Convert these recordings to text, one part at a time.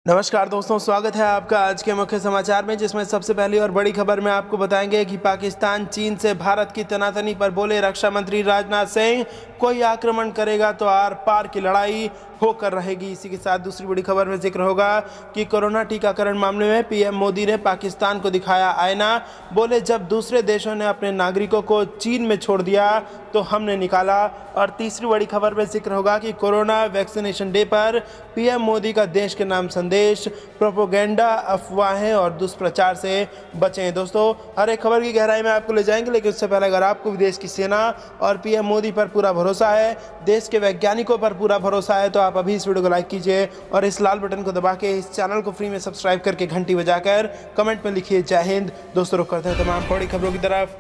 नमस्कार दोस्तों, स्वागत है आपका आज के मुख्य समाचार में, जिसमें सबसे पहली और बड़ी खबर में आपको बताएंगे कि पाकिस्तान चीन से भारत की तनातनी पर बोले रक्षा मंत्री राजनाथ सिंह, कोई आक्रमण करेगा तो आर पार की लड़ाई होकर रहेगी। इसी के साथ दूसरी बड़ी खबर में जिक्र होगा कि कोरोना टीकाकरण मामले में पीएम मोदी ने पाकिस्तान को दिखाया आईना, बोले जब दूसरे देशों ने अपने नागरिकों को चीन में छोड़ दिया तो हमने निकाला। और तीसरी बड़ी खबर में जिक्र होगा कि कोरोना वैक्सीनेशन डे पर पीएम मोदी का देश के नाम संदेश, प्रोपोगेंडा, अफवाहें और दुष्प्रचार से बचें। दोस्तों, हर एक खबर की गहराई में आपको ले जाएंगे, लेकिन उससे पहले अगर आपको विदेश की सेना और पीएम मोदी पर पूरा भरोसा है, देश के वैज्ञानिकों पर पूरा भरोसा है, तो आप अभी इस वीडियो को लाइक कीजिए और इस लाल बटन को दबा के इस चैनल को फ्री में सब्सक्राइब करके घंटी बजाकर कमेंट में लिखिए जय हिंद। दोस्तों, रुक करते हैं तमाम बड़ी खबरों की तरफ।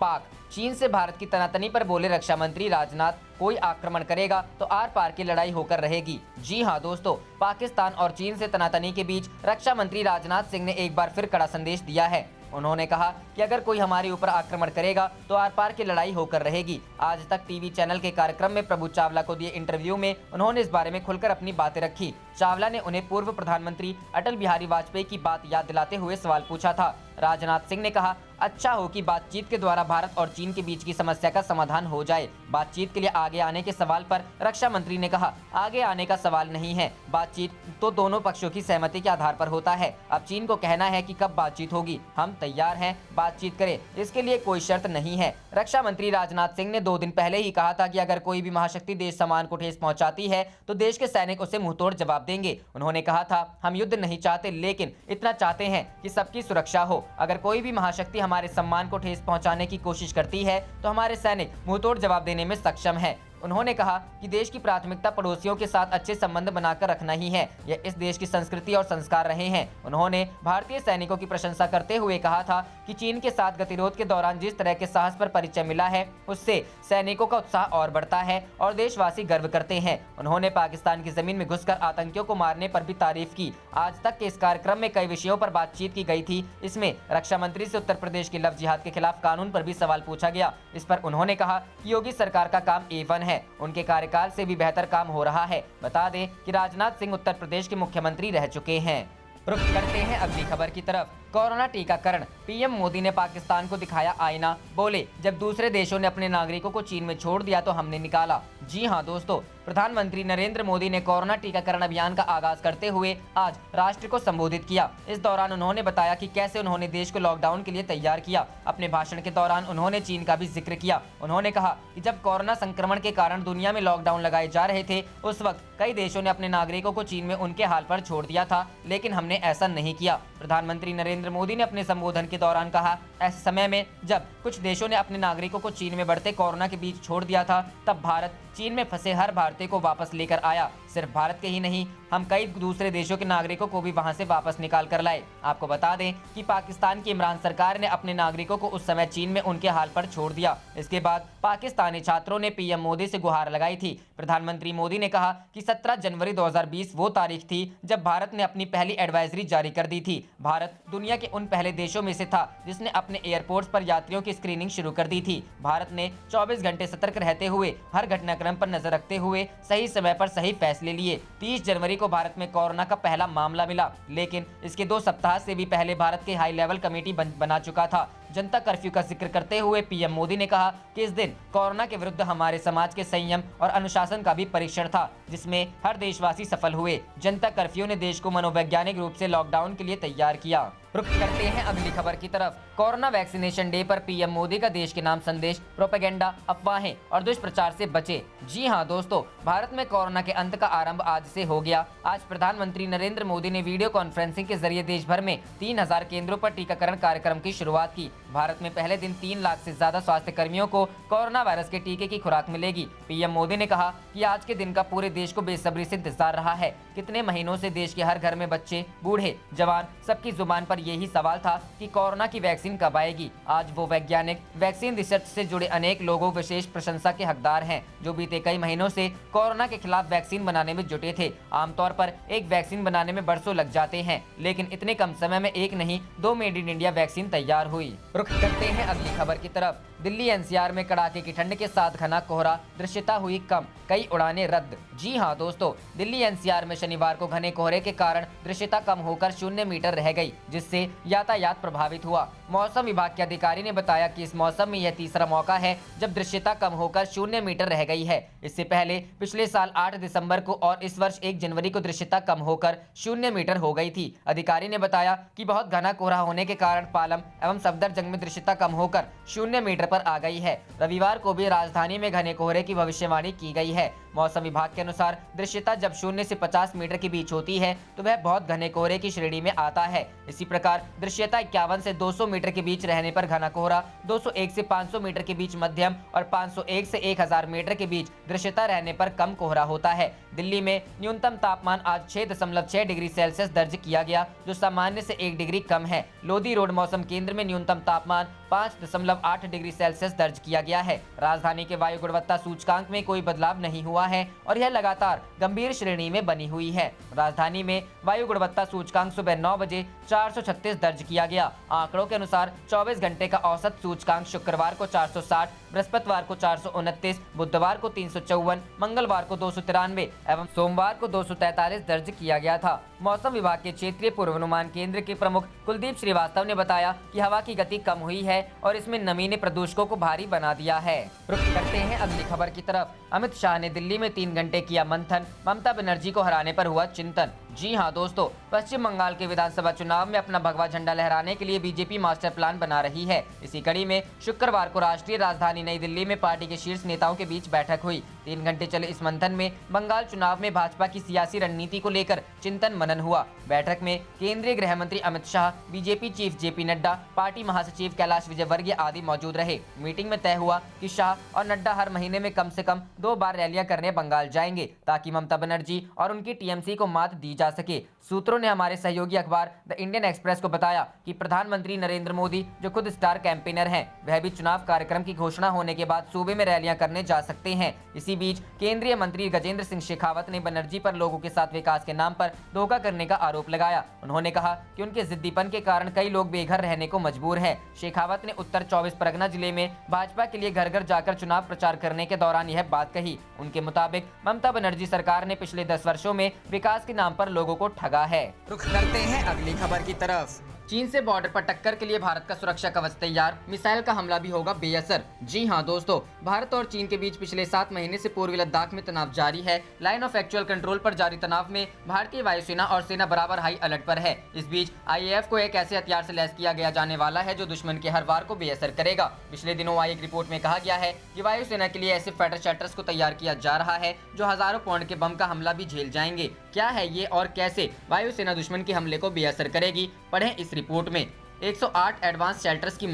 पाक चीन से भारत की तनातनी पर बोले रक्षा मंत्री राजनाथ, कोई आक्रमण करेगा तो आर पार की लड़ाई होकर रहेगी। जी हां दोस्तों, पाकिस्तान और चीन से तनातनी के बीच रक्षा मंत्री राजनाथ सिंह ने एक बार फिर कड़ा संदेश दिया है। उन्होंने कहा कि अगर कोई हमारे ऊपर आक्रमण करेगा तो आर पार की लड़ाई होकर रहेगी। आज तक टीवी चैनल के कार्यक्रम में प्रभु चावला को दिए इंटरव्यू में उन्होंने इस बारे में खुलकर अपनी बातें रखी। चावला ने उन्हें पूर्व प्रधानमंत्री अटल बिहारी वाजपेयी की बात याद दिलाते हुए सवाल पूछा था। राजनाथ सिंह ने कहा, अच्छा हो कि बातचीत के द्वारा भारत और चीन के बीच की समस्या का समाधान हो जाए। बातचीत के लिए आगे आने के सवाल पर रक्षा मंत्री ने कहा, आगे आने का सवाल नहीं है, बातचीत तो दोनों पक्षों की सहमति के आधार पर होता है। अब चीन को कहना है कि कब बातचीत होगी, हम तैयार हैं, बातचीत करें, इसके लिए कोई शर्त नहीं है। रक्षा मंत्री राजनाथ सिंह ने 2 दिन पहले ही कहा था कि अगर कोई भी महाशक्ति देश सामान को ठेस पहुंचाती है तो देश के सैनिक उसे मुंहतोड़ जवाब देंगे। उन्होंने कहा था, हम युद्ध नहीं चाहते, लेकिन इतना चाहते हैं कि सबकी सुरक्षा हो। अगर कोई भी महाशक्ति हमारे सम्मान को ठेस पहुंचाने की कोशिश करती है तो हमारे सैनिक मुंहतोड़ जवाब देने में सक्षम है। उन्होंने कहा कि देश की प्राथमिकता पड़ोसियों के साथ अच्छे संबंध बनाकर रखना ही है, यह इस देश की संस्कृति और संस्कार रहे हैं। उन्होंने भारतीय सैनिकों की प्रशंसा करते हुए कहा था कि चीन के साथ गतिरोध के दौरान जिस तरह के साहस पर परिचय मिला है, उससे सैनिकों का उत्साह और बढ़ता है और देशवासी गर्व करते हैं। उन्होंने पाकिस्तान की जमीन में घुसकर आतंकियों को मारने पर भी तारीफ की। आज तक के इस कार्यक्रम में कई विषयों पर बातचीत की गई थी। इसमें रक्षा मंत्री से उत्तर प्रदेश के लव जिहाद के खिलाफ कानून पर भी सवाल पूछा गया। इस पर उन्होंने कहा कि योगी सरकार का काम A1 है, उनके कार्यकाल से भी बेहतर काम हो रहा है। बता दें कि राजनाथ सिंह उत्तर प्रदेश के मुख्यमंत्री रह चुके हैं। रुख करते हैं अगली खबर की तरफ। कोरोना टीकाकरण, पीएम मोदी ने पाकिस्तान को दिखाया आईना, बोले जब दूसरे देशों ने अपने नागरिकों को चीन में छोड़ दिया तो हमने निकाला। जी हां दोस्तों, प्रधानमंत्री नरेंद्र मोदी ने कोरोना टीकाकरण अभियान का आगाज करते हुए आज राष्ट्र को संबोधित किया। इस दौरान उन्होंने बताया कि कैसे उन्होंने देश को लॉकडाउन के लिए तैयार किया। अपने भाषण के दौरान उन्होंने चीन का भी जिक्र किया। उन्होंने कहा कि जब कोरोना संक्रमण के कारण दुनिया में लॉकडाउन लगाए जा रहे थे, उस वक्त कई देशों ने अपने नागरिकों को चीन में उनके हाल पर छोड़ दिया था, लेकिन हमने ऐसा नहीं किया। प्रधानमंत्री नरेंद्र मोदी ने अपने संबोधन के दौरान कहा, ऐसे समय में जब कुछ देशों ने अपने नागरिकों को चीन में बढ़ते कोरोना के बीच छोड़ दिया था, तब भारत चीन में फंसे हर भारतीय को वापस लेकर आया। सिर्फ भारत के ही नहीं, हम कई दूसरे देशों के नागरिकों को भी वहां से वापस निकाल कर लाए। आपको बता दें कि पाकिस्तान की इमरान सरकार ने अपने नागरिकों को उस समय चीन में उनके हाल पर छोड़ दिया। इसके बाद पाकिस्तानी छात्रों ने पीएम मोदी से गुहार लगाई थी। प्रधानमंत्री मोदी ने कहा कि 17 जनवरी 2020 वो तारीख थी जब भारत ने अपनी पहली एडवाइजरी जारी कर दी थी। भारत दुनिया के उन पहले देशों में से था जिसने अपने एयरपोर्ट्स पर यात्रियों की स्क्रीनिंग शुरू कर दी थी। भारत ने 24 घंटे सतर्क रहते हुए हर घटनाक्रम पर नजर रखते हुए सही समय पर सही फैसले लिए। 30 जनवरी को भारत में कोरोना का पहला मामला मिला, लेकिन इसके 2 सप्ताह से भी पहले भारत के हाई लेवल कमेटी बना चुका था। जनता कर्फ्यू का जिक्र करते हुए पीएम मोदी ने कहा कि इस दिन कोरोना के विरुद्ध हमारे समाज के संयम और अनुशासन का भी परीक्षण था, जिसमें हर देशवासी सफल हुए। जनता कर्फ्यू ने देश को मनोवैज्ञानिक रूप से लॉकडाउन के लिए तैयार किया। रुख करते हैं अगली खबर की तरफ। कोरोना वैक्सीनेशन डे पर पीएम मोदी का देश के नाम संदेश, प्रोपेगेंडा, अफवाहें और दुष्प्रचार से बचे। जी हां दोस्तों, भारत में कोरोना के अंत का आरंभ आज से हो गया। आज प्रधानमंत्री नरेंद्र मोदी ने वीडियो कॉन्फ्रेंसिंग के जरिए देश भर में 3000 केंद्रों पर टीकाकरण कार्यक्रम की शुरुआत की। भारत में पहले दिन 3 लाख से ज्यादा स्वास्थ्य कर्मियों को कोरोना वायरस के टीके की खुराक मिलेगी। पीएम मोदी ने कहा कि आज के दिन का पूरे देश को बेसब्री से इंतजार रहा है। कितने महीनों से देश के हर घर में बच्चे, बूढ़े, जवान, सबकी जुबान पर यही सवाल था कि कोरोना की वैक्सीन कब आएगी। आज वो वैज्ञानिक, वैक्सीन रिसर्च से जुड़े अनेक लोगों विशेष प्रशंसा के हकदार हैं, जो बीते कई महीनों से कोरोना के खिलाफ वैक्सीन बनाने में जुटे थे। आमतौर पर एक वैक्सीन बनाने में बरसों लग जाते हैं, लेकिन इतने कम समय में एक नहीं 2 मेड इन इंडिया वैक्सीन तैयार हुई। रुख करते हैं अगली खबर की तरफ। दिल्ली एनसीआर में कड़ाके की ठंड के साथ घना कोहरा, दृश्यता हुई कम, कई उड़ानें रद्द। जी हां दोस्तों, दिल्ली एनसीआर में शनिवार को घने कोहरे के कारण दृश्यता कम होकर 0 मीटर रह गई, जिससे यातायात प्रभावित हुआ। मौसम विभाग के अधिकारी ने बताया कि इस मौसम में यह तीसरा मौका है जब दृश्यता कम होकर 0 मीटर रह गई है। इससे पहले पिछले साल 8 दिसंबर को और इस वर्ष 1 जनवरी को दृश्यता कम होकर 0 मीटर हो गई थी। अधिकारी ने बताया कि बहुत घना कोहरा होने के कारण पालम एवं सफदरजंग में दृश्यता कम होकर 0 मीटर पर आ गई है। रविवार को भी राजधानी में घने कोहरे की भविष्यवाणी की गई है। मौसम विभाग के अनुसार दृश्यता जब 0 से 50 मीटर के बीच होती है तो वह बहुत घने कोहरे की श्रेणी में आता है। इसी प्रकार दृश्यता 51 से 200 मीटर के बीच रहने पर घना कोहरा, 201 से 500 मीटर के बीच मध्यम और 501 से 1000 मीटर के बीच दृश्यता रहने पर कम कोहरा होता है। दिल्ली में न्यूनतम तापमान आज 6.6 डिग्री सेल्सियस दर्ज किया गया, जो सामान्य से 1 डिग्री कम है। लोधी रोड मौसम केंद्र में न्यूनतम तापमान 5.8 डिग्री सेल्सियस दर्ज किया गया है। राजधानी के वायु गुणवत्ता सूचकांक में कोई बदलाव नहीं हुआ है और यह लगातार गंभीर श्रेणी में बनी हुई है। राजधानी में वायु गुणवत्ता सूचकांक सुबह 9 बजे 436 दर्ज किया गया। आंकड़ों के अनुसार 24 घंटे का औसत सूचकांक शुक्रवार को 460, बृहस्पतिवार को 429, बुधवार को 354, मंगलवार को 293 एवं सोमवार को 243 दर्ज किया गया था। मौसम विभाग के क्षेत्रीय पूर्वानुमान केंद्र के प्रमुख कुलदीप श्रीवास्तव ने बताया कि हवा की गति कम हुई है और इसमें नमी ने प्रदूषकों को भारी बना दिया है। रुख करते हैं अगली खबर की तरफ। अमित शाह ने दिल्ली में 3 घंटे किया मंथन, ममता बनर्जी को हराने पर हुआ चिंतन। जी हां दोस्तों, पश्चिम बंगाल के विधानसभा चुनाव में अपना भगवा झंडा लहराने के लिए बीजेपी मास्टर प्लान बना रही है। इसी कड़ी में शुक्रवार को राष्ट्रीय राजधानी नई दिल्ली में पार्टी के शीर्ष नेताओं के बीच बैठक हुई। 3 घंटे चले इस मंथन में बंगाल चुनाव में भाजपा की सियासी रणनीति को लेकर चिंतन मनन हुआ। बैठक में केंद्रीय गृह मंत्री Amit Shah, BJP chief JP Nadda, party महासचिव कैलाश विजयवर्गीय आदि मौजूद रहे। मीटिंग में तय हुआ कि शाह और नड्डा हर महीने में कम से कम 2 बार रैलियां करने बंगाल जाएंगे, ताकि ममता बनर्जी और उनकी टीएमसी को मात दी जा सके। सूत्रों ने हमारे सहयोगी अखबार द इंडियन एक्सप्रेस को बताया कि प्रधानमंत्री नरेंद्र मोदी, जो खुद स्टार कैंपेनर हैं, वह भी चुनाव कार्यक्रम की घोषणा होने के बाद सूबे में रैलियां करने जा सकते हैं। इसी बीच केंद्रीय मंत्री गजेंद्र सिंह शेखावत ने बनर्जी पर लोगों के साथ विकास के नाम पर धोखा करने का आरोप लगाया। उन्होंने कहा कि उनके जिद्दीपन के कारण कई लोग बेघर रहने को मजबूर हैं। शेखावत ने उत्तर 24 परगना जिले में भाजपा के लिए घर घर जाकर चुनाव प्रचार करने के दौरान यह बात कही। उनके मुताबिक ममता बनर्जी सरकार ने पिछले 10 वर्षों में विकास के नाम पर लोगों को ठगा है। रुख करते हैं अगली खबर की तरफ। चीन से बॉर्डर पर टक्कर के लिए भारत का सुरक्षा कवच तैयार, मिसाइल का हमला भी होगा बेअसर। जी हां दोस्तों, भारत और चीन के बीच पिछले 7 महीने से पूर्वी लद्दाख में तनाव जारी है। लाइन ऑफ एक्चुअल कंट्रोल पर जारी तनाव में भारतीय वायुसेना और सेना बराबर हाई अलर्ट पर है। इस बीच IAF को एक ऐसे हथियार से लैस किया गया जाने वाला है जो दुश्मन के हर वार को बेअसर करेगा। पिछले दिनों आई एक रिपोर्ट में कहा गया है कि वायुसेना के लिए ऐसे फाइटर शैटर्स को तैयार किया जा रहा है जो हजारों पाउंड के बम का हमला भी झेल जाएंगे। क्या है ये और कैसे वायुसेना दुश्मन के हमले को बेअसर करेगी, पढ़ें इस रिपोर्ट में। 108 एडवांस शेल्टर्स की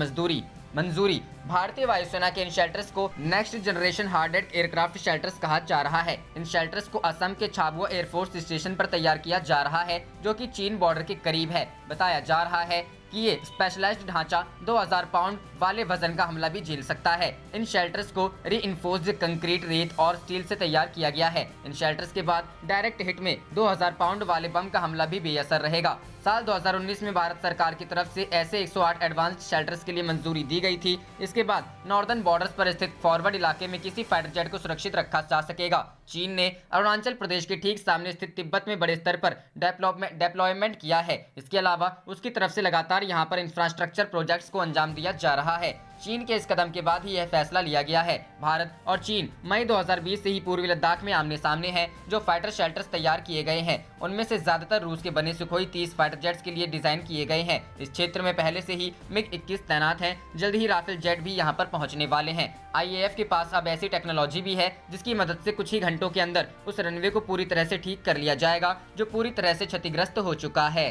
मंजूरी। भारतीय वायुसेना के इन शेल्टर्स को नेक्स्ट जनरेशन हार्डेड एयरक्राफ्ट शेल्टर्स कहा जा रहा है। इन शेल्टर्स को असम के छाबुआ एयरफोर्स स्टेशन पर तैयार किया जा रहा है, जो कि चीन बॉर्डर के करीब है। बताया जा रहा है कि ये स्पेशलाइज्ड ढांचा 2000 पाउंड वाले वजन का हमला भी झेल सकता है। इन शेल्टर्स को रीइंफोर्स्ड कंक्रीट, रेत और स्टील से तैयार किया गया है। इन शेल्टर्स के बाद डायरेक्ट हिट में 2000 पाउंड वाले बम का हमला भी बेअसर रहेगा। साल 2019 में भारत सरकार की तरफ से ऐसे 108 एडवांस्ड शेल्टर्स के लिए मंजूरी दी गई थी। इसके बाद नॉर्दर्न बॉर्डर्स पर स्थित फॉरवर्ड इलाके में किसी फाइटर जेट को सुरक्षित रखा जा सकेगा। चीन ने अरुणाचल प्रदेश के ठीक सामने स्थित तिब्बत में बड़े स्तर पर डेप्लॉयमेंट किया है। इसके अलावा उसकी तरफ से लगातार यहाँ पर इंफ्रास्ट्रक्चर प्रोजेक्ट्स को अंजाम दिया जा रहा है। चीन के इस कदम के बाद ही यह फैसला लिया गया है। भारत और चीन मई 2020 से ही पूर्वी लद्दाख में आमने सामने हैं। जो फाइटर शेल्टर्स तैयार किए गए हैं उनमें से ज्यादातर रूस के बने सुखोई 30 फाइटर जेट्स के लिए डिजाइन किए गए हैं। इस क्षेत्र में पहले से ही MiG-21 तैनात हैं। जल्द ही राफेल जेट भी यहां पर पहुंचने वाले हैं। IAF के पास अब ऐसी टेक्नोलॉजी भी है जिसकी मदद से कुछ ही घंटों के अंदर उस रनवे को पूरी तरह से ठीक कर लिया जाएगा जो पूरी तरह से क्षतिग्रस्त हो चुका है।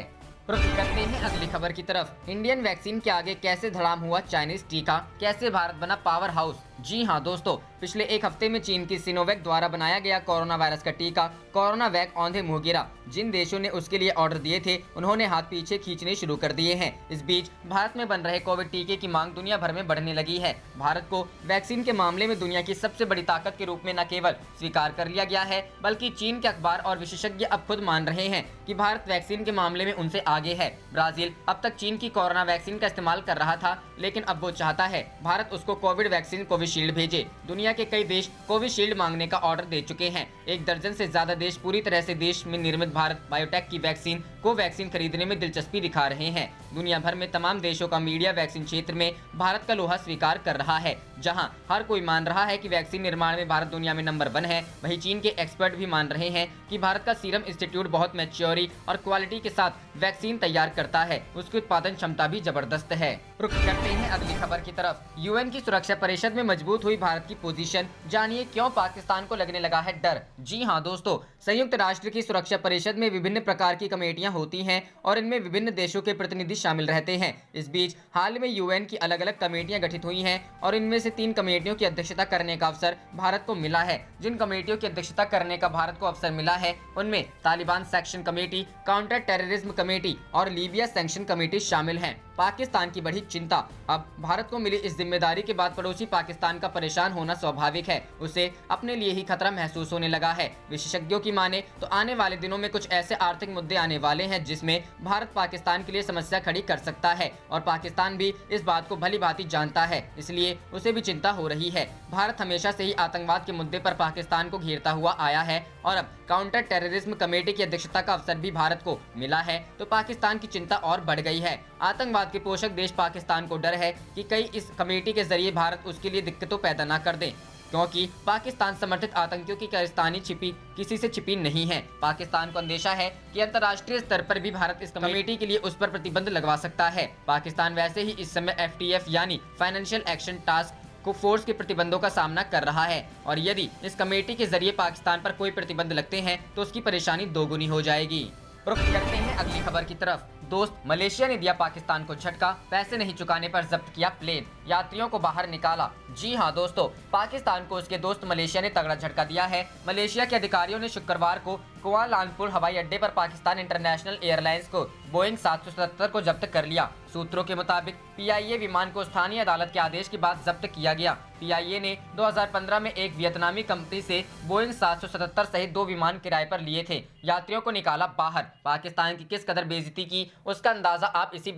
रुख करते हैं अगली खबर की तरफ। इंडियन वैक्सीन के आगे कैसे धड़ाम हुआ चाइनीज टीका, कैसे भारत बना पावर हाउस। जी हां दोस्तों, पिछले एक हफ्ते में चीन की सिनोवैक द्वारा बनाया गया कोरोना वायरस का टीका कोरोना वैक औंधे मुंह गिरा। जिन देशों ने उसके लिए ऑर्डर दिए थे उन्होंने हाथ पीछे खींचने शुरू कर दिए हैं। इस बीच भारत में बन रहे कोविड टीके की मांग दुनिया भर में बढ़ने लगी है। भारत को वैक्सीन के मामले में दुनिया की सबसे बड़ी ताकत के रूप में न केवल स्वीकार कर लिया गया है, बल्कि चीन के अखबार और विशेषज्ञ अब खुद मान रहे हैं कि भारत वैक्सीन के मामले में उनसे आगे है। ब्राजील अब तक चीन की कोरोना वैक्सीन का इस्तेमाल कर रहा था, लेकिन अब वो चाहता है भारत उसको कोविड वैक्सीन कोविशील्ड भेजे। दुनिया के कई देश कोविशील्ड मांगने का ऑर्डर दे चुके हैं। 1 दर्जन से ज्यादा देश पूरी तरह से देश में निर्मित भारत बायोटेक की वैक्सीन कोवैक्सीन खरीदने में दिलचस्पी दिखा रहे हैं। दुनिया भर में तमाम देशों का मीडिया वैक्सीन क्षेत्र में भारत का लोहा स्वीकार कर रहा है। जहां हर कोई मान रहा है कि वैक्सीन निर्माण में भारत दुनिया में नंबर 1 है, वहीं चीन के एक्सपर्ट भी मान रहे हैं कि भारत का सीरम इंस्टीट्यूट बहुत मैच्योरी और क्वालिटी के साथ वैक्सीन तैयार करता है। उसकी उत्पादन क्षमता भी जबरदस्त है। रुक करते हैं अगली खबर की तरफ। यूएन की सुरक्षा परिषद में मजबूत हुई भारत की पोजीशन, जानिए क्यों पाकिस्तान को लगने लगा है डर। जी हां दोस्तों, संयुक्त राष्ट्र की सुरक्षा परिषद में विभिन्न प्रकार की कमेटियां होती हैं और इनमें विभिन्न देशों के प्रतिनिधि शामिल रहते हैं। इस बीच हाल में यूएन की अलग अलग कमेटियां गठित हुई हैं और इनमें से 3 कमेटियों की अध्यक्षता करने का अवसर भारत को मिला है। जिन कमेटियों की अध्यक्षता करने का भारत को अवसर मिला है उनमें Taliban sanction committee, counter terrorism committee और लीबिया सैंक्शन कमेटी शामिल हैं। पाकिस्तान की बढ़ी चिंता। अब भारत को मिली इस जिम्मेदारी के बाद पड़ोसी पाकिस्तान का परेशान होना स्वाभाविक है। उसे अपने लिए ही खतरा महसूस होने लगा है। विशेषज्ञों की माने तो आने वाले दिनों में कुछ ऐसे आर्थिक मुद्दे आने वाले हैं जिसमें भारत पाकिस्तान के लिए समस्या खड़ी कर सकता है और पाकिस्तान भी इस बात को भली भांति जानता है, इसलिए उसे भी चिंता हो रही है। भारत हमेशा से ही आतंकवाद के मुद्दे पर पाकिस्तान को घेरता हुआ आया है और अब काउंटर टेररिज्म कमेटी की अध्यक्षता का अवसर भी भारत को मिला है तो पाकिस्तान की चिंता और बढ़ गई है। आतंकवाद के पोषक देश पाकिस्तान को डर है कि कहीं इस कमेटी के जरिए भारत उसके लिए दिक्कतों पैदा न कर दे, क्योंकि पाकिस्तान समर्थित आतंकियों की गिरफ्तारी किसी से छिपी नहीं है। पाकिस्तान को अंदेशा है कि अंतर्राष्ट्रीय स्तर पर भी भारत इस कमेटी के लिए उस पर प्रतिबंध लगवा सकता है। पाकिस्तान वैसे ही इस समय FTF यानी फाइनेंशियल एक्शन टास्क फोर्स के प्रतिबंधों का सामना कर रहा है और यदि इस कमेटी के जरिए पाकिस्तान पर कोई प्रतिबंध लगते हैं तो उसकी परेशानी दोगुनी हो जाएगी। रुख करते हैं अगली खबर की तरफ। दोस्त, मलेशिया ने दिया पाकिस्तान को झटका, पैसे नहीं चुकाने पर जब्त किया प्लेन, यात्रियों को बाहर निकाला। जी हां दोस्तों, पाकिस्तान को उसके दोस्त मलेशिया ने तगड़ा झटका दिया है। मलेशिया के अधिकारियों ने शुक्रवार को कुआलालंपुर हवाई अड्डे पर पाकिस्तान इंटरनेशनल एयरलाइंस को बोइंग 777 को जब्त कर लिया। सूत्रों के मुताबिक PIA विमान को स्थानीय अदालत के आदेश के बाद जब्त किया गया। PIA ने 2015 में एक वियतनामी कंपनी से बोइंग 777 सहित 2 विमान किराए पर लिए थे। यात्रियों को निकाला बाहर। पाकिस्तान की किस कदर बेइज्जती की उसका अंदाजा आप इसी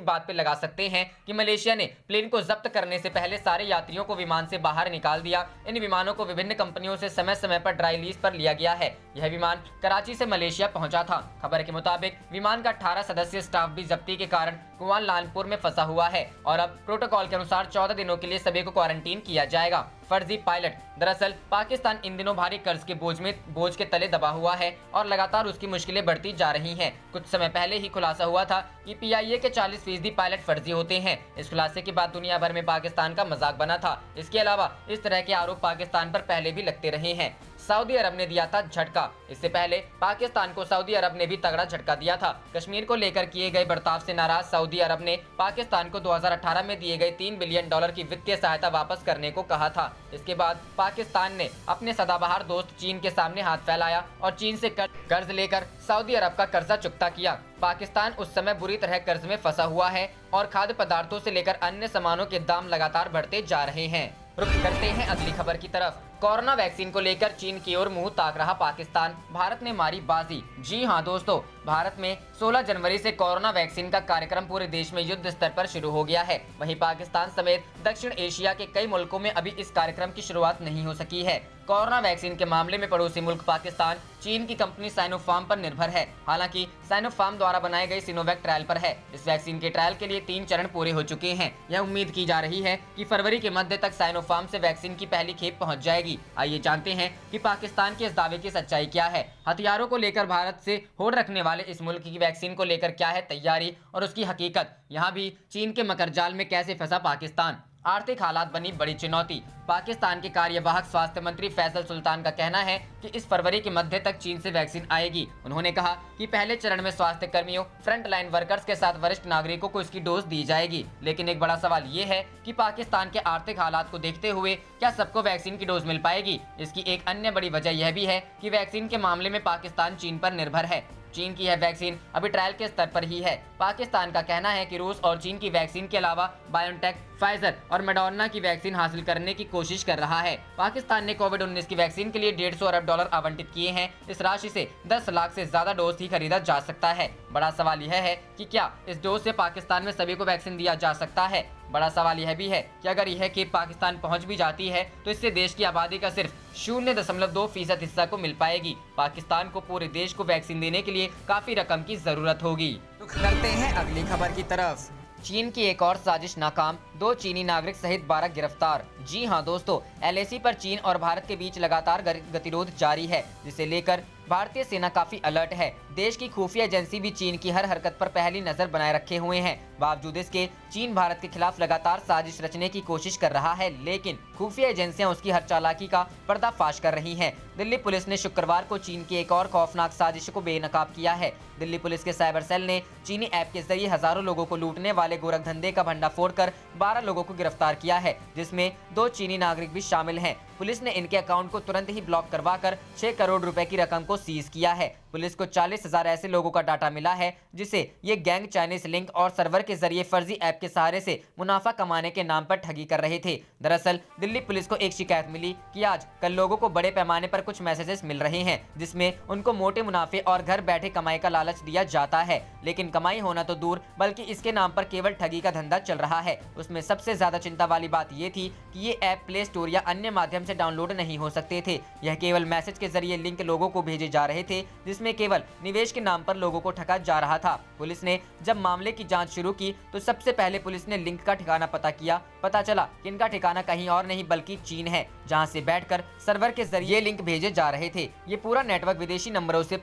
बात पे लगा सकते हैं कि मलेशिया ने प्लेन को जब्त करने से पहले सारे यात्रियों को विमान से बाहर निकाल दिया। इन विमानों को विभिन्न कंपनियों से समय समय पर ड्राई लीज पर लिया गया है। यह विमान कराची से मलेशिया पहुंचा था। खबर के मुताबिक विमान का 18 सदस्यीय स्टाफ भी जब्ती के कारण कुआलालंपुर में फंसा हुआ है और अब प्रोटोकॉल के अनुसार 14 दिनों के लिए सभी को क्वारंटीन किया जाएगा। फर्जी पायलट। दरअसल पाकिस्तान इन दिनों भारी कर्ज के बोझ के तले दबा हुआ है और लगातार उसकी मुश्किलें बढ़ती जा रही हैं। कुछ समय पहले ही खुलासा हुआ था कि PIA के 40% पायलट फर्जी होते हैं। इस खुलासे के बाद दुनिया भर में पाकिस्तान का मजाक बना था। इसके अलावा इस तरह के आरोप पाकिस्तान पर पहले भी लगते रहे हैं। सऊदी अरब ने दिया था झटका। इससे पहले पाकिस्तान को सऊदी अरब ने भी तगड़ा झटका दिया था। कश्मीर को लेकर किए गए बर्ताव से नाराज सऊदी अरब ने पाकिस्तान को 2018 में दिए गए $3 बिलियन की वित्तीय सहायता वापस करने को कहा था। इसके बाद पाकिस्तान ने अपने सदाबहार दोस्त चीन के सामने हाथ फैलाया और चीन से कर्ज लेकर सऊदी अरब का कर्जा चुकता किया। पाकिस्तान उस समय बुरी तरह कर्ज में फंसा हुआ है और खाद्य पदार्थों से लेकर अन्य सामानों के दाम लगातार बढ़ते जा रहे हैं। रुख करते हैं अगली खबर की तरफ। कोरोना वैक्सीन को लेकर चीन की ओर मुंह ताक रहा पाकिस्तान, भारत ने मारी बाजी। जी हां दोस्तों, भारत में 16 जनवरी से कोरोना वैक्सीन का कार्यक्रम पूरे देश में युद्ध स्तर पर शुरू हो गया है। वहीं पाकिस्तान समेत दक्षिण एशिया के कई मुल्कों में अभी इस कार्यक्रम की शुरुआत नहीं हो सकी है। कोरोना वैक्सीन के मामले में पड़ोसी मुल्क पाकिस्तान चीन की कंपनी साइनोफार्म पर निर्भर है। हालांकि साइनोफार्म द्वारा बनाए गए सिनोवैक ट्रायल पर है। इस वैक्सीन के ट्रायल के लिए 3 चरण पूरे हो चुके हैं। यह उम्मीद की जा रही है कि फरवरी के मध्य तक साइनोफार्म से वैक्सीन की पहली खेप पहुंच जाएगी। आइए जानते हैं कि पाकिस्तान के इस दावे की सच्चाई क्या है। हथियारों को लेकर भारत से होड़ रखने वाले इस मुल्क की वैक्सीन को लेकर क्या है तैयारी और उसकी हकीकत। यहाँ भी चीन के मकरजाल में कैसे फंसा पाकिस्तान, आर्थिक हालात बनी बड़ी चुनौती। पाकिस्तान के कार्यवाहक स्वास्थ्य मंत्री फैसल सुल्तान का कहना है कि इस फरवरी के मध्य तक चीन से वैक्सीन आएगी। उन्होंने कहा कि पहले चरण में स्वास्थ्य कर्मियों, फ्रंट लाइन वर्कर्स के साथ वरिष्ठ नागरिकों को इसकी डोज दी जाएगी। लेकिन एक बड़ा सवाल ये है कि पाकिस्तान के आर्थिक हालात को देखते हुए क्या सबको वैक्सीन की डोज मिल पाएगी। इसकी एक अन्य बड़ी वजह यह भी है कि वैक्सीन के मामले में पाकिस्तान चीन पर निर्भर है। चीन की यह वैक्सीन अभी ट्रायल के स्तर पर ही है। पाकिस्तान का कहना है कि रूस और चीन की वैक्सीन के अलावा बायोनटेक, फाइजर और मॉडर्ना की वैक्सीन हासिल करने की कोशिश कर रहा है। पाकिस्तान ने कोविड-19 की वैक्सीन के लिए $150 अरब आवंटित किए हैं। इस राशि से 10 लाख से ज्यादा डोज ही खरीदा जा सकता है। बड़ा सवाल यह है कि क्या इस डोज से पाकिस्तान में सभी को वैक्सीन दिया जा सकता है। बड़ा सवाल यह भी है कि अगर यह खेप पाकिस्तान पहुंच भी जाती है तो इससे देश की आबादी का सिर्फ 0.2% हिस्सा को मिल पाएगी। पाकिस्तान को पूरे देश को वैक्सीन देने के लिए काफी रकम की जरूरत होगी। रुख करते हैं अगली खबर की तरफ। चीन की एक और साजिश नाकाम, 2 चीनी नागरिक सहित 12 गिरफ्तार। जी हां दोस्तों, LAC पर चीन और भारत के बीच लगातार गतिरोध जारी है, जिसे लेकर भारतीय सेना काफी अलर्ट है। देश की खुफिया एजेंसी भी चीन की हर हरकत पर पहली नजर बनाए रखे हुए हैं। बावजूद इसके चीन भारत के खिलाफ लगातार साजिश रचने की कोशिश कर रहा है, लेकिन खुफिया एजेंसियां उसकी हर चालाकी का पर्दाफाश कर रही हैं। दिल्ली पुलिस ने शुक्रवार को चीन की एक और खौफनाक साजिश को बेनकाब किया है। दिल्ली पुलिस के साइबर सेल ने चीनी ऐप के जरिए हजारों लोगों को लूटने वाले गोरखधंधे का भंडाफोड़ कर 12 लोगों को गिरफ्तार किया है, जिसमें 2 चीनी नागरिक भी शामिल हैं। पुलिस ने इनके अकाउंट को तुरंत ही ब्लॉक करवाकर 6 करोड़ रुपए की रकम को सीज किया है। पुलिस को 40,000 ऐसे लोगों का डाटा मिला है जिसे ये गैंग चाइनीज लिंक और सर्वर के जरिए फर्जी ऐप के सहारे से मुनाफा कमाने के नाम पर ठगी कर रहे थे। दरअसल दिल्ली पुलिस को एक शिकायत मिली कि आज कल लोगों को बड़े पैमाने पर कुछ मैसेजेस मिल रहे हैं जिसमें उनको मोटे मुनाफे और घर बैठे कमाई का लालच दिया जाता है, लेकिन कमाई होना तो दूर बल्कि इसके नाम पर केवल ठगी का धंधा चल रहा है। उसमें सबसे ज्यादा चिंता वाली बात ये थी कि ये ऐप प्ले स्टोर या अन्य माध्यम से डाउनलोड नहीं हो सकते थे। यह केवल मैसेज के जरिए लिंक लोगों को भेजे जा रहे थे, जिसमें केवल निवेश के नाम पर लोगों को ठगा जा रहा था। पुलिस ने जब मामले की जांच शुरू की तो सबसे पहले पुलिस ने लिंक का ठिकाना पता किया। पता चला कि इनका ठिकाना कहीं और नहीं बल्कि चीन है, जहां से बैठकर सर्वर के जरिए लिंक भेजे जा रहे थे। ये पूरा नेटवर्क विदेशी नंबरों से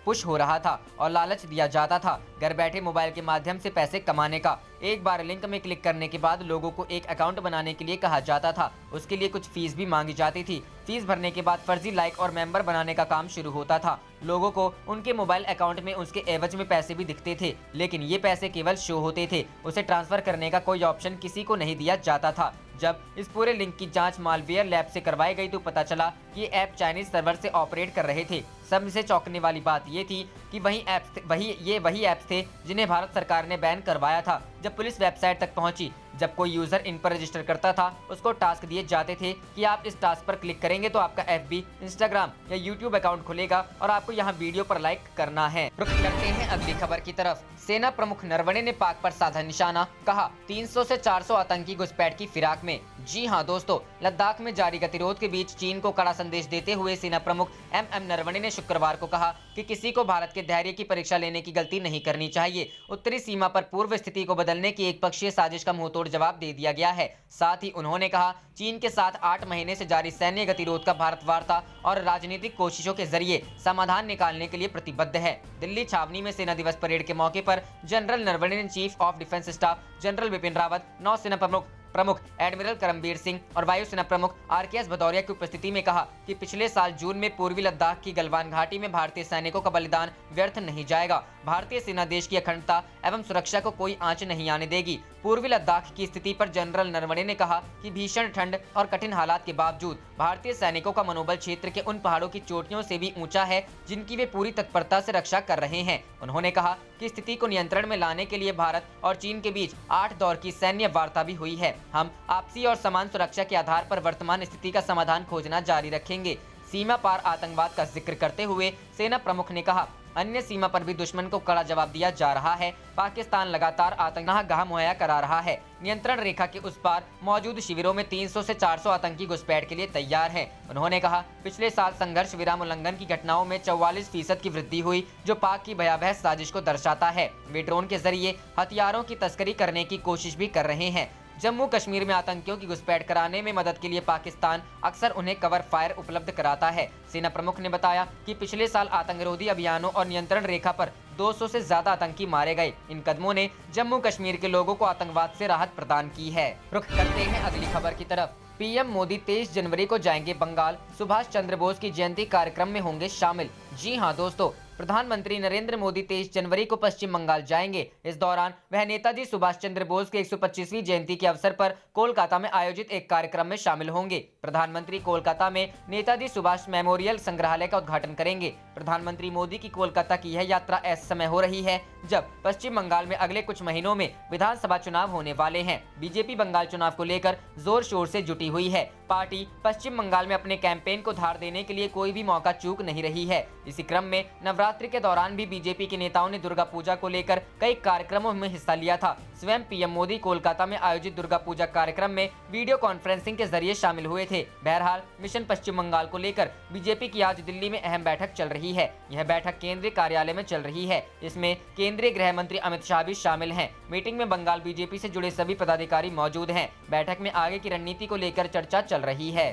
पुश हो रहा था और लालच दिया जाता था घर बैठे मोबाइल के माध्यम से पैसे कमाने का। एक बार लिंक में क्लिक करने के बाद लोगों को एक अकाउंट बनाने के लिए कहा जाता था। उसके लिए कुछ फीस भी मांगी जाती थी। फीस भरने के बाद फर्जी लाइक और मेंबर बनाने का काम शुरू होता था। लोगों को उनके मोबाइल अकाउंट में उसके एवज में पैसे भी दिखते थे, लेकिन ये पैसे केवल शो होते थे। उसे ट्रांसफर करने का कोई ऑप्शन किसी को नहीं दिया जाता था। जब इस पूरे लिंक की जांच मालवेयर लैब से करवाई गई तो पता चला कि ये ऐप चाइनीज सर्वर से ऑपरेट कर रहे थे। सबसे चौंकने वाली बात ये थी कि वही ऐप्स थे जिन्हें भारत सरकार ने बैन करवाया था। जब पुलिस वेबसाइट तक पहुंची, जब कोई यूजर इन पर रजिस्टर करता था, उसको टास्क दिए जाते थे कि आप इस टास्क पर क्लिक करेंगे तो आपका FB, Instagram या YouTube अकाउंट खुलेगा और आपको यहाँ वीडियो पर लाइक करना है। रुक करते हैं अगली खबर की तरफ। सेना प्रमुख नरवणे ने पाक पर साधा निशाना, कहा 300 से 400 आतंकी घुसपैठ की फिराक में। जी हाँ दोस्तों, लद्दाख में जारी गतिरोध के बीच चीन को कड़ा संदेश देते हुए सेना प्रमुख MM नरवणे ने शुक्रवार को कहा कि किसी को भारत के धैर्य की परीक्षा लेने की गलती नहीं करनी चाहिए। उत्तरी सीमा पर पूर्व स्थिति को बदलने की एक पक्षीय साजिश का मुंहतोड़ जवाब दे दिया गया है। साथ ही उन्होंने कहा चीन के साथ 8 महीने से जारी सैन्य गतिरोध का भारत वार्ता और राजनीतिक कोशिशों के जरिए समाधान निकालने के लिए प्रतिबद्ध है। दिल्ली छावनी में सेना दिवस परेड के मौके पर जनरल नरवणे ने chief of defence staff general Bipin Rawat, नौसेना प्रमुख एडमिरल करमबीर सिंह और वायुसेना प्रमुख RKS भदौरिया की उपस्थिति में कहा कि पिछले साल जून में पूर्वी लद्दाख की गलवान घाटी में भारतीय सैनिकों का बलिदान व्यर्थ नहीं जाएगा। भारतीय सेना देश की अखंडता एवं सुरक्षा को कोई आंच नहीं आने देगी। पूर्वी लद्दाख की स्थिति पर जनरल नरवणे ने कहा कि भीषण ठंड और कठिन हालात के बावजूद भारतीय सैनिकों का मनोबल क्षेत्र के उन पहाड़ों की चोटियों से भी ऊंचा है जिनकी वे पूरी तत्परता से रक्षा कर रहे हैं। उन्होंने कहा कि स्थिति को नियंत्रण में लाने के लिए भारत और चीन के बीच 8 दौर की सैन्य वार्ता भी हुई है। हम आपसी और समान सुरक्षा के आधार पर वर्तमान स्थिति का समाधान खोजना जारी रखेंगे। सीमा पार आतंकवाद का जिक्र करते हुए सेना प्रमुख ने कहा अन्य सीमा पर भी दुश्मन को कड़ा जवाब दिया जा रहा है। पाकिस्तान लगातार आतंक गाह मुहैया करा रहा है। नियंत्रण रेखा के उस पार मौजूद शिविरों में 300 से 400 आतंकी घुसपैठ के लिए तैयार हैं। उन्होंने कहा पिछले साल संघर्ष विराम उल्लंघन की घटनाओं में 44% की वृद्धि हुई, जो पाक की भयावह साजिश को दर्शाता है। वे ड्रोन के जरिए हथियारों की तस्करी करने की कोशिश भी कर रहे हैं। जम्मू कश्मीर में आतंकियों की घुसपैठ कराने में मदद के लिए पाकिस्तान अक्सर उन्हें कवर फायर उपलब्ध कराता है। सेना प्रमुख ने बताया कि पिछले साल आतंकरोधी अभियानों और नियंत्रण रेखा पर 200 से ज्यादा आतंकी मारे गए। इन कदमों ने जम्मू कश्मीर के लोगों को आतंकवाद से राहत प्रदान की है। रुख करते हैं अगली खबर की तरफ। पीएम मोदी 23 जनवरी को जाएंगे बंगाल, सुभाष चंद्र बोस की जयंती कार्यक्रम में होंगे शामिल। जी हां दोस्तों, प्रधानमंत्री नरेंद्र मोदी 23 जनवरी को पश्चिम बंगाल जाएंगे। इस दौरान वह नेताजी सुभाष चंद्र बोस की 125वीं जयंती के अवसर पर कोलकाता में आयोजित एक कार्यक्रम में शामिल होंगे। प्रधानमंत्री कोलकाता में नेताजी सुभाष मेमोरियल संग्रहालय का उद्घाटन करेंगे। प्रधानमंत्री मोदी की कोलकाता की यह यात्रा ऐसे समय हो रही है जब पश्चिम बंगाल में अगले कुछ महीनों में विधानसभा चुनाव होने वाले हैं। बीजेपी बंगाल चुनाव को लेकर जोर शोर से जुटी हुई है। पार्टी पश्चिम बंगाल में अपने कैंपेन को धार देने के लिए कोई भी मौका चूक नहीं रही है। इसी क्रम में नवरात्रि के दौरान भी बीजेपी के नेताओं ने दुर्गा पूजा को लेकर कई कार्यक्रमों में हिस्सा लिया था। स्वयं पीएम मोदी कोलकाता में आयोजित दुर्गा पूजा कार्यक्रम में वीडियो कॉन्फ्रेंसिंग के जरिए शामिल हुए थे। बहरहाल मिशन पश्चिम बंगाल को लेकर बीजेपी की आज दिल्ली में अहम बैठक चल रही है। यह बैठक केंद्रीय कार्यालय में चल रही है। इसमें केंद्रीय गृह मंत्री अमित शाह भी शामिल हैं। मीटिंग में बंगाल बीजेपी से जुड़े सभी पदाधिकारी मौजूद हैं। बैठक में आगे की रणनीति को लेकर चर्चा चल रही है।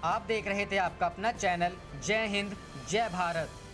आप देख रहे थे आपका अपना चैनल जय हिंद जय भारत।